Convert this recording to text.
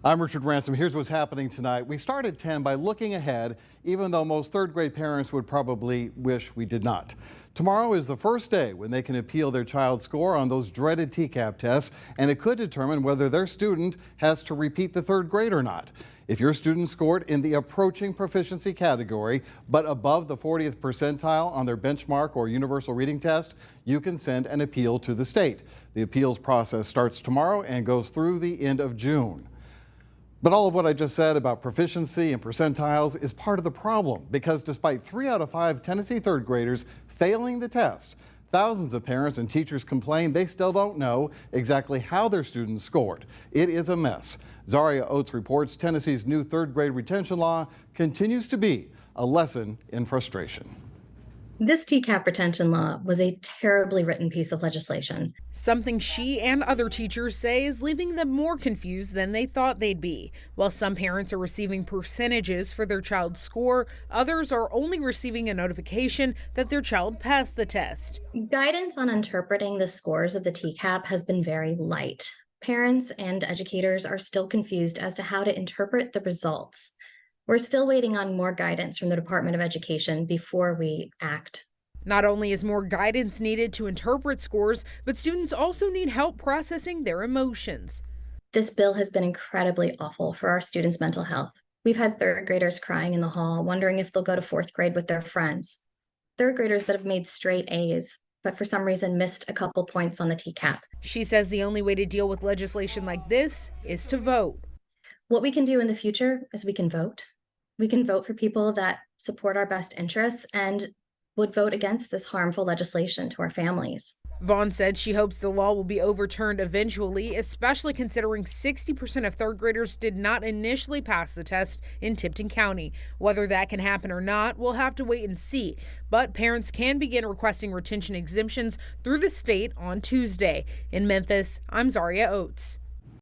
I'm Richard Ransom. Here's what's happening tonight. We start at 10 by looking ahead, even though most third grade parents would probably wish we did not. Tomorrow is the first day when they can appeal their child's score on those dreaded TCAP tests, and it could determine whether their student has to repeat the third grade or not. If your student scored in the approaching proficiency category, but above the 40th percentile on their benchmark or universal reading test, you can send an appeal to the state. The appeals process starts tomorrow and goes through the end of June. But all of what I just said about proficiency and percentiles is part of the problem, because despite 3 out of 5 Tennessee third graders failing the test, thousands of parents and teachers complain they still don't know exactly how their students scored. It is a mess. Zaria Oates reports Tennessee's new third grade retention law continues to be a lesson in frustration. This TCAP retention law was a terribly written piece of legislation. Something she and other teachers say is leaving them more confused than they thought they'd be. While some parents are receiving percentages for their child's score, others are only receiving a notification that their child passed the test. Guidance on interpreting the scores of the TCAP has been very light. Parents and educators are still confused as to how to interpret the results. We're still waiting on more guidance from the Department of Education before we act. Not only is more guidance needed to interpret scores, but students also need help processing their emotions. This bill has been incredibly awful for our students' mental health. We've had third graders crying in the hall, wondering if they'll go to fourth grade with their friends. Third graders that have made straight A's, but for some reason missed a couple points on the TCAP. She says the only way to deal with legislation like this is to vote. What we can do in the future is we can vote. We can vote for people that support our best interests and would vote against this harmful legislation to our families. Vaughn said she hopes the law will be overturned eventually, especially considering 60% of third graders did not initially pass the test in Tipton County. Whether that can happen or not, we'll have to wait and see. But parents can begin requesting retention exemptions through the state on Tuesday. In Memphis, I'm Zaria Oates.